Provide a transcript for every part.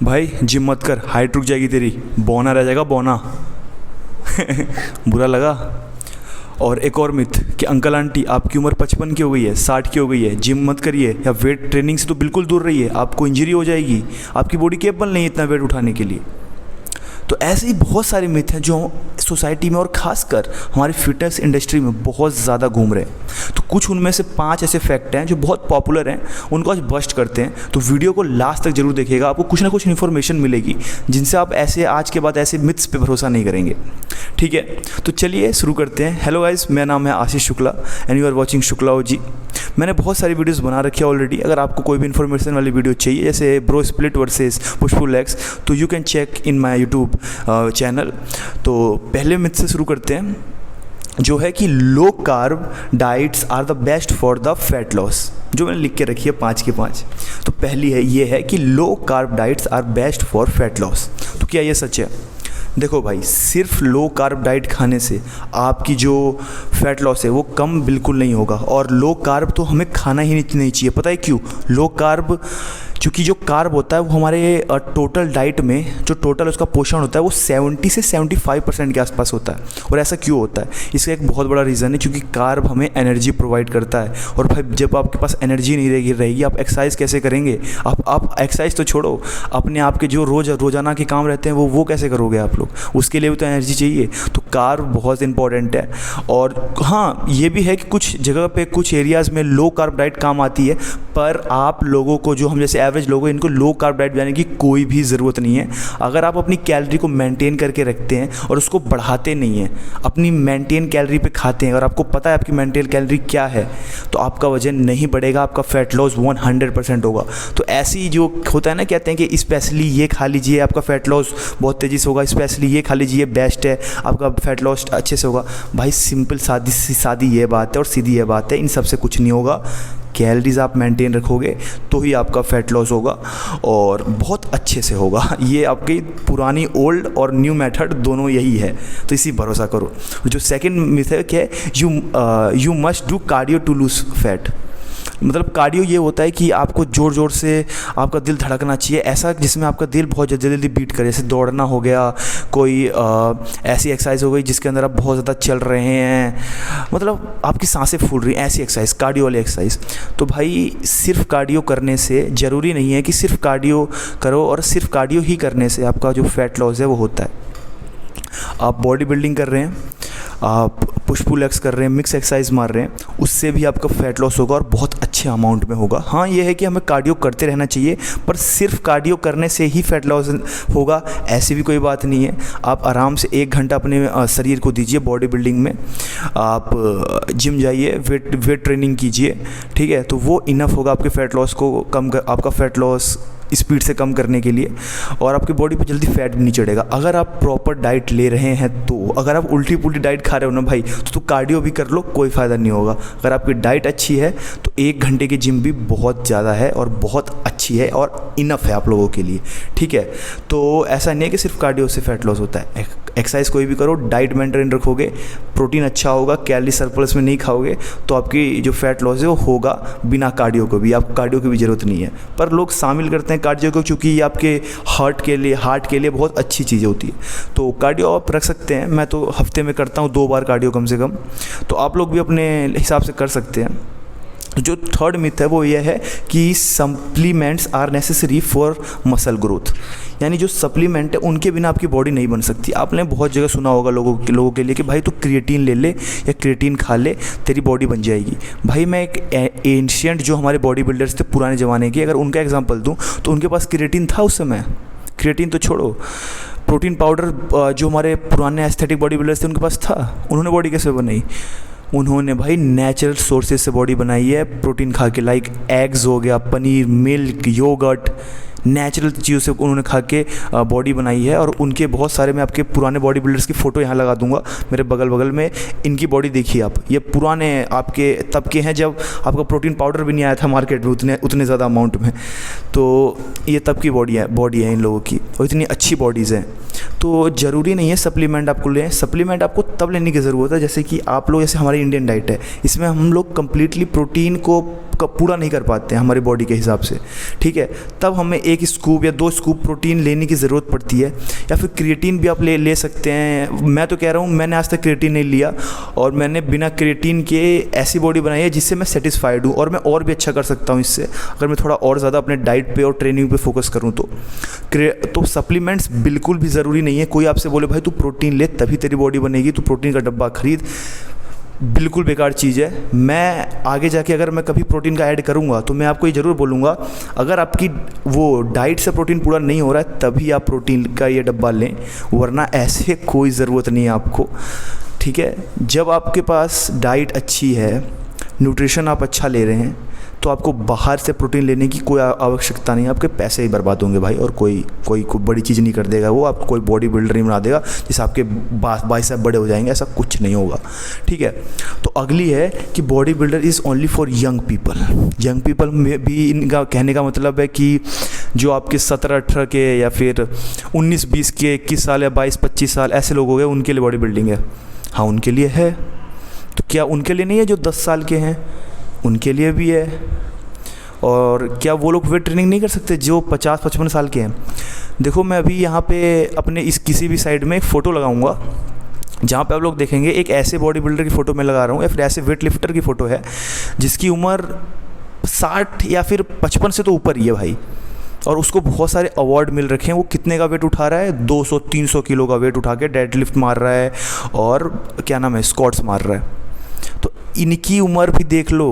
भाई जिम मत कर, हाइट रुक जाएगी तेरी, बौना रह जाएगा बौना। बुरा लगा। और एक और मिथ कि अंकल आंटी आपकी उम्र 55 की हो गई है, 60 की हो गई है, जिम मत करिए या वेट ट्रेनिंग से तो बिल्कुल दूर रहिए, आपको इंजरी हो जाएगी, आपकी बॉडी केपेबल नहीं है इतना वेट उठाने के लिए। तो ऐसे ही बहुत सारे मिथ हैं जो सोसाइटी में और ख़ासकर हमारी फिटनेस इंडस्ट्री में बहुत ज़्यादा घूम रहे हैं। तो कुछ उनमें से 5 ऐसे फैक्ट हैं जो बहुत पॉपुलर हैं, उनको आज बस्ट करते हैं। तो वीडियो को लास्ट तक जरूर देखिएगा, आपको कुछ ना कुछ इन्फॉर्मेशन मिलेगी जिनसे आप ऐसे आज के बाद ऐसे मिथ्स पे भरोसा नहीं करेंगे। ठीक है, तो चलिए शुरू करते हैं। हेलो गाइस, मेरा नाम है Ashish Shukla and you are watching Shukla OG. मैंने बहुत सारी वीडियोस बना रखी है ऑलरेडी। अगर आपको कोई भी इन्फॉर्मेशन वाली वीडियो चाहिए जैसे bro split versus push pull legs, तो you can check in my YouTube channel. तो पहले मिथ से शुरू करते हैं, जो है कि low carb diets are the best for the fat loss, जो मैंने लिख के रखी है 5 के 5। तो पहली है ये है कि low carb diets are best for fat loss. तो क्या ये सच है? देखो भाई, सिर्फ लो कार्ब डाइट खाने से आपकी जो फैट लॉस है वो कम बिल्कुल नहीं होगा। और लो कार्ब तो हमें खाना ही नहीं चाहिए। पता है क्यों? लो कार्ब, क्योंकि जो कार्ब होता है वो हमारे टोटल डाइट में जो टोटल उसका पोषण होता है वो 70 से 75% के आसपास होता है। और ऐसा क्यों होता है? इसका एक बहुत बड़ा रीज़न है, क्योंकि कार्ब हमें एनर्जी प्रोवाइड करता है। और भाई जब आपके पास एनर्जी नहीं रहेगी आप एक्सरसाइज कैसे करेंगे? आप एक्सरसाइज तो छोड़ो, अपने आप के जो रोज़ाना के काम रहते हैं वो कैसे करोगे आप लोग? उसके लिए भी तो एनर्जी चाहिए। तो कार्ब बहुत इंपॉर्टेंट है। और हाँ, ये भी है कि कुछ जगह पे कुछ एरियाज़ में लो कार्ब डाइट काम आती है, पर आप लोगों को, जो हम जैसे एवरेज लोग हैं, इनको लो कार्ब डाइट जाने की कोई भी ज़रूरत नहीं है। अगर आप अपनी कैलोरी को मेंटेन करके रखते हैं और उसको बढ़ाते नहीं हैं, अपनी मेंटेन कैलोरी पे खाते हैं और आपको पता है आपकी मेंटेन कैलोरी क्या है, तो आपका वजन नहीं बढ़ेगा, आपका फैट लॉस 100% होगा। तो ऐसी जो होता है ना, कहते हैं कि स्पेशली ये खा लीजिए आपका फैट लॉस बहुत तेज़ी से होगा, स्पेशली ये खा लीजिए बेस्ट है, आपका फैट लॉस अच्छे से होगा। भाई सिंपल सादी ये बात है और सीधी ये बात है, इन सब से कुछ नहीं होगा। कैलोरीज आप मेंटेन रखोगे तो ही आपका फैट लॉस होगा और बहुत अच्छे से होगा। ये आपकी पुरानी ओल्ड और न्यू मेथड दोनों यही है, तो इसी भरोसा करो। जो सेकंड मिथ है क्या है, you must do cardio to lose fat. मतलब कार्डियो ये होता है कि आपको ज़ोर ज़ोर से आपका दिल धड़कना चाहिए, ऐसा जिसमें आपका दिल बहुत जल्दी बीट करे। जैसे दौड़ना हो गया, कोई ऐसी एक्सरसाइज हो गई जिसके अंदर आप बहुत ज़्यादा चल रहे हैं, मतलब आपकी सांसें फूल रही हैं, ऐसी एक्सरसाइज, कार्डियो वाली एक्सरसाइज। तो भाई सिर्फ कार्डियो करने से ज़रूरी नहीं है कि सिर्फ कार्डियो करो और सिर्फ कार्डियो ही करने से आपका जो फैट लॉस है वो होता है। आप बॉडी बिल्डिंग कर रहे हैं, आप पुश पुल लेग्स कर रहे हैं, मिक्स एक्सरसाइज मार रहे हैं, उससे भी आपका फैट लॉस होगा और बहुत अच्छे अमाउंट में होगा। हाँ, ये है कि हमें कार्डियो करते रहना चाहिए, पर सिर्फ कार्डियो करने से ही फैट लॉस होगा ऐसी भी कोई बात नहीं है। आप आराम से 1 घंटा अपने शरीर को दीजिए बॉडी बिल्डिंग में, आप जिम जाइए, वेट ट्रेनिंग कीजिए, ठीक है, तो वो इनफ होगा आपके फैट लॉस को आपका फैट लॉस स्पीड से कम करने के लिए, और आपकी बॉडी पे जल्दी फैट भी नहीं चढ़ेगा। अगर आप प्रॉपर डाइट ले रहे हैं तो, अगर आप उल्टी पुल्टी डाइट खा रहे हो ना भाई, तो कार्डियो भी कर लो, कोई फ़ायदा नहीं होगा। अगर आपकी डाइट अच्छी है तो 1 घंटे की जिम भी बहुत ज़्यादा है और बहुत अच्छी है और इनफ है आप लोगों के लिए, ठीक है। तो ऐसा नहीं है कि सिर्फ कार्डियो से फैट लॉस होता है। एक्सरसाइज कोई भी करो, डाइट मेंटेन रखोगे, प्रोटीन अच्छा होगा, कैलोरी सरप्लस में नहीं खाओगे, तो आपकी जो फैट लॉस है वो होगा बिना कार्डियो को भी। आपको कार्डियो की भी ज़रूरत नहीं है, पर लोग शामिल करते हैं कार्डियो को, क्योंकि ये आपके हार्ट के लिए बहुत अच्छी चीज़ होती है। तो कार्डियो आप रख सकते हैं, मैं तो हफ्ते में करता हूँ 2 बार कार्डियो कम से कम, तो आप लोग भी अपने हिसाब से कर सकते हैं। जो थर्ड मिथ है वो ये है कि supplements are necessary for muscle growth, यानी जो सप्लीमेंट है उनके बिना आपकी बॉडी नहीं बन सकती। आपने बहुत जगह सुना होगा लोगों के लिए कि भाई तू क्रिएटिन ले ले या क्रिएटिन खा ले, तेरी बॉडी बन जाएगी। भाई मैं एक एंशिएंट जो हमारे बॉडी बिल्डर्स थे पुराने ज़माने के, अगर उनका एग्जाम्पल दूँ तो उनके पास क्रिएटिन था उस समय। क्रिएटिन तो छोड़ो, प्रोटीन पाउडर जो हमारे पुराने एस्थेटिक बॉडी बिल्डर्स थे उनके पास था। उन्होंने बॉडी कैसे बनाई? उन्होंने भाई नेचुरल सोर्सेज से बॉडी बनाई है, प्रोटीन खा के, लाइक एग्स हो गया, पनीर, मिल्क, योगर्ट, नेचुरल चीज़ों से उन्होंने खा के बॉडी बनाई है। और उनके बहुत सारे, मैं आपके पुराने बॉडी बिल्डर्स की फ़ोटो यहाँ लगा दूंगा मेरे बगल में, इनकी बॉडी देखिए आप। ये पुराने आपके तब के हैं जब आपका प्रोटीन पाउडर भी नहीं आया था मार्केट में उतने ज़्यादा अमाउंट में। तो ये तब की बॉडी है इन लोगों की, और इतनी अच्छी बॉडीज़ हैं। तो ज़रूरी नहीं है सप्लीमेंट आपको लें। सप्लीमेंट आपको तब लेने की ज़रूरत है जैसे कि आप लोग, जैसे हमारी इंडियन डाइट है, इसमें हम लोग कम्प्लीटली प्रोटीन को पूरा नहीं कर पाते हैं हमारी बॉडी के हिसाब से, ठीक है, तब हमें 1 स्कूप या 2 स्कूप प्रोटीन लेने की ज़रूरत पड़ती है। या फिर क्रिएटिन भी आप ले सकते हैं। मैं तो कह रहा हूँ, मैंने आज तक क्रिएटिन नहीं लिया और मैंने बिना क्रिएटिन के ऐसी बॉडी बनाई है जिससे मैं सेटिस्फाइड हूँ, और मैं और भी अच्छा कर सकता हूँ इससे, अगर मैं थोड़ा और ज़्यादा अपने डाइट पे और ट्रेनिंग पे फोकस करूँ तो सप्लीमेंट्स बिल्कुल भी ज़रूरी नहीं है। कोई आपसे बोले भाई तू प्रोटीन ले तभी तेरी बॉडी बनेगी, तू प्रोटीन का डब्बा खरीद, बिल्कुल बेकार चीज़ है। मैं आगे जाके अगर मैं कभी प्रोटीन का ऐड करूँगा तो मैं आपको ये ज़रूर बोलूँगा, अगर आपकी वो डाइट से प्रोटीन पूरा नहीं हो रहा है तभी आप प्रोटीन का ये डब्बा लें, वरना ऐसे कोई ज़रूरत नहीं है आपको, ठीक है। जब आपके पास डाइट अच्छी है, न्यूट्रिशन आप अच्छा ले रहे हैं, तो आपको बाहर से प्रोटीन लेने की कोई आवश्यकता नहीं है। आपके पैसे ही बर्बाद होंगे भाई, और कोई बड़ी चीज़ नहीं कर देगा वो, आपको कोई बॉडी बिल्डर नहीं बना देगा जिससे आपके बाइसेप बड़े हो जाएंगे, ऐसा कुछ नहीं होगा, ठीक है। तो अगली है कि body builder is only for young people. Young people में भी इनका कहने का मतलब है कि जो आपके 17-18 के या फिर 19-20 के, 21 साल या 22-25 साल ऐसे लोग हो गए, उनके लिए बॉडी बिल्डिंग है। हाँ, उनके लिए है। तो क्या उनके लिए नहीं है जो 10 साल के हैं? उनके लिए भी है। और क्या वो लोग वेट ट्रेनिंग नहीं कर सकते जो 50-55 साल के हैं? देखो, मैं अभी यहाँ पे अपने इस किसी भी साइड में एक फ़ोटो लगाऊंगा जहाँ पे आप लोग देखेंगे एक ऐसे बॉडी बिल्डर की फ़ोटो मैं लगा रहा हूँ, या फिर ऐसे वेट लिफ्टर की फ़ोटो है जिसकी उम्र 60 या फिर 55 से तो ऊपर ही है भाई, और उसको बहुत सारे अवार्ड मिल रखे हैं। वो कितने का वेट उठा रहा है? 200-300 किलो का वेट उठा के डेड लिफ्ट मार रहा है और क्या नाम है, स्क्वाट्स मार रहा है। तो इनकी उम्र भी देख लो,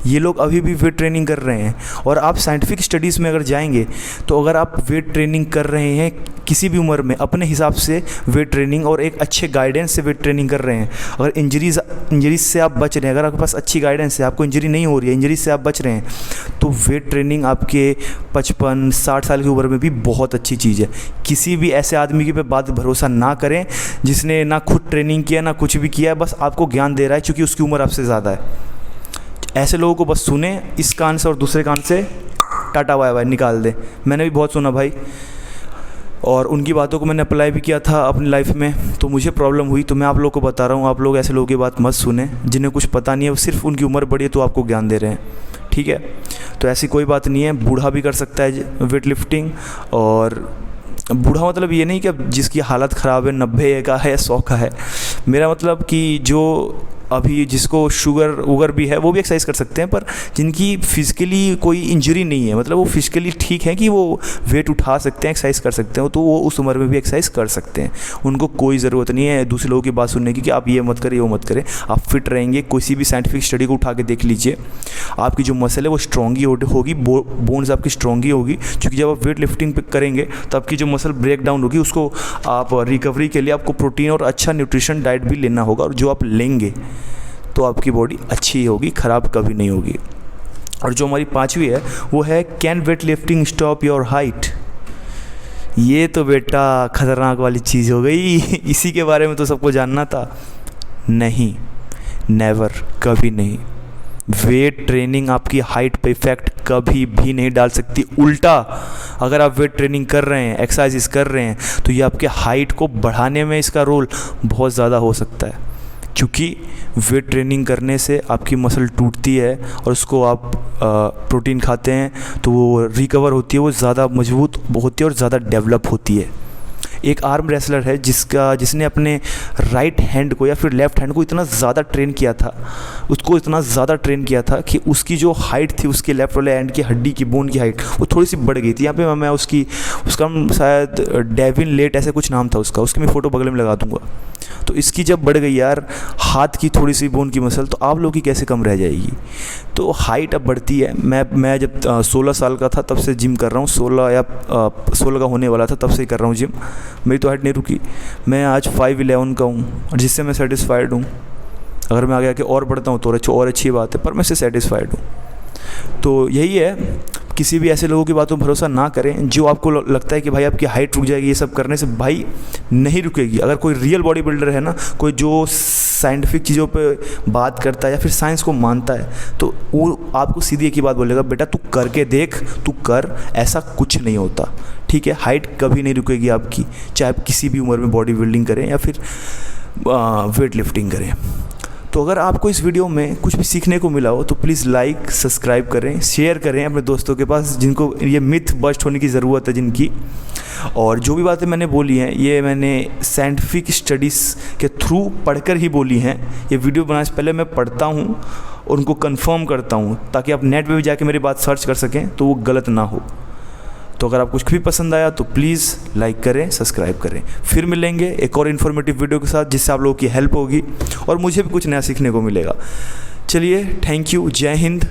ये लोग अभी भी वेट ट्रेनिंग कर रहे हैं। और आप साइंटिफिक स्टडीज़ में अगर जाएंगे तो अगर आप वेट ट्रेनिंग कर रहे हैं किसी भी उम्र में अपने हिसाब से वेट ट्रेनिंग और एक अच्छे गाइडेंस से वेट ट्रेनिंग कर रहे हैं, अगर इंजरीज से आप बच रहे हैं, अगर आपके पास अच्छी गाइडेंस है, आपको इंजरी नहीं हो रही है, इंजरीज से आप बच रहे हैं, तो वेट ट्रेनिंग आपके 55-60 साल की उम्र में भी बहुत अच्छी चीज़ है। किसी भी ऐसे आदमी की पे बात भरोसा ना करें जिसने ना खुद ट्रेनिंग किया ना कुछ भी किया है, बस आपको ज्ञान दे रहा है क्योंकि उसकी उम्र आपसे ज़्यादा है। ऐसे लोगों को बस सुने, इस कान से और दूसरे कान से टाटा बाय बाय निकाल दे। मैंने भी बहुत सुना भाई, और उनकी बातों को मैंने अप्लाई भी किया था अपनी लाइफ में, तो मुझे प्रॉब्लम हुई। तो मैं आप लोगों को बता रहा हूँ, आप लोग ऐसे लोगों की बात मत सुने जिन्हें कुछ पता नहीं है, वो सिर्फ उनकी उम्र बड़ी है तो आपको ज्ञान दे रहे हैं, ठीक है। तो ऐसी कोई बात नहीं है, बूढ़ा भी कर सकता है वेट लिफ्टिंग। और बूढ़ा मतलब ये नहीं कि अब जिसकी हालत ख़राब है, 90 का है, 100 का है। मेरा मतलब कि जो अभी जिसको शुगर वुगर भी है वो भी एक्सरसाइज कर सकते हैं, पर जिनकी फिज़िकली कोई इंजरी नहीं है, मतलब वो फिज़िकली ठीक है कि वो वेट उठा सकते हैं, एक्सरसाइज कर सकते हैं, तो वो उस उम्र में भी एक्सरसाइज कर सकते हैं। उनको कोई ज़रूरत नहीं है दूसरे लोगों की बात सुनने की कि आप ये मत करें वो मत करें। आप फिट रहेंगे, किसी भी साइंटिफिक स्टडी को उठा के देख लीजिए, आपकी जो मसल है वो स्ट्रॉन्ग ही होगी, बोन्स आपकी स्ट्रॉन्ग ही होगी, क्योंकि जब आप वेट लिफ्टिंग करेंगे तो आपकी जो मसल ब्रेक डाउन होगी उसको आप रिकवरी के लिए आपको प्रोटीन और अच्छा न्यूट्रिशन डाइट भी लेना होगा, और जो आप लेंगे तो आपकी बॉडी अच्छी होगी, ख़राब कभी नहीं होगी। और जो हमारी 5वीं है वो है can weight lifting stop your height. ये तो बेटा खतरनाक वाली चीज़ हो गई। इसी के बारे में तो सबको जानना था। नहीं, नेवर, कभी नहीं। वेट ट्रेनिंग आपकी हाइट पे इफेक्ट कभी भी नहीं डाल सकती। उल्टा, अगर आप वेट ट्रेनिंग कर रहे हैं, एक्सरसाइज कर रहे हैं, तो ये आपके हाइट को बढ़ाने में इसका रोल बहुत ज़्यादा हो सकता है, क्योंकि वेट ट्रेनिंग करने से आपकी मसल टूटती है और उसको आप प्रोटीन खाते हैं तो वो रिकवर होती है, वो ज़्यादा मजबूत होती है और ज़्यादा डेवलप होती है। एक आर्म रेसलर है जिसने अपने राइट हैंड को या फिर लेफ़्ट हैंड को इतना ज़्यादा ट्रेन किया था, उसको इतना ज़्यादा ट्रेन किया था कि उसकी जो हाइट थी, उसके लेफ़्ट वाले हैंड की हड्डी की बोन की हाइट वो थोड़ी सी बढ़ गई थी। यहाँ पे मैं उसका शायद डेविन लेट ऐसे कुछ नाम था उसकी मैं फ़ोटो बगल में लगा दूँगा। तो इसकी जब बढ़ गई यार हाथ की थोड़ी सी बोन की मसल, तो आप लोगों की कैसे कम रह जाएगी। तो हाइट अब बढ़ती है। मैं जब 16 साल का था तब से जिम कर रहा हूँ, 16 का होने वाला था तब से ही कर रहा हूँ जिम। मेरी तो हाइट नहीं रुकी। मैं आज 5'11" का हूँ और जिससे मैं सेटिस्फाइड हूँ। अगर मैं आगे आके और बढ़ता हूँ तो और अच्छी बात है, पर मैं इससे सेटिस्फाइड हूँ। तो यही है, किसी भी ऐसे लोगों की बातों पर भरोसा ना करें जो आपको लगता है कि भाई आपकी हाइट रुक जाएगी। ये सब करने से भाई नहीं रुकेगी। अगर कोई रियल बॉडी बिल्डर है ना, कोई जो साइंटिफिक चीज़ों पे बात करता है या फिर साइंस को मानता है, तो वो आपको सीधी एक ही बात बोलेगा, बेटा तू करके देख, तू कर, ऐसा कुछ नहीं होता, ठीक है। हाइट कभी नहीं रुकेगी आपकी, चाहे आप किसी भी उम्र में बॉडी बिल्डिंग करें या फिर वेट लिफ्टिंग करें। तो अगर आपको इस वीडियो में कुछ भी सीखने को मिला हो तो प्लीज़ लाइक सब्सक्राइब करें, शेयर करें अपने दोस्तों के पास जिनको ये मिथ बस्ट होने की ज़रूरत है जिनकी। और जो भी बातें मैंने बोली हैं ये मैंने साइंटिफिक स्टडीज़ के थ्रू पढ़कर ही बोली हैं। ये वीडियो बनाने से पहले मैं पढ़ता हूँ और उनको कंफर्म करता हूँ ताकि आप नेट पे भी जाके मेरी बात सर्च कर सकें तो वो गलत ना हो। तो अगर आपको कुछ भी पसंद आया तो प्लीज़ लाइक करें, सब्सक्राइब करें। फिर मिलेंगे एक और इन्फॉर्मेटिव वीडियो के साथ जिससे आप लोगों की हेल्प होगी और मुझे भी कुछ नया सीखने को मिलेगा। चलिए, थैंक यू, जय हिंद।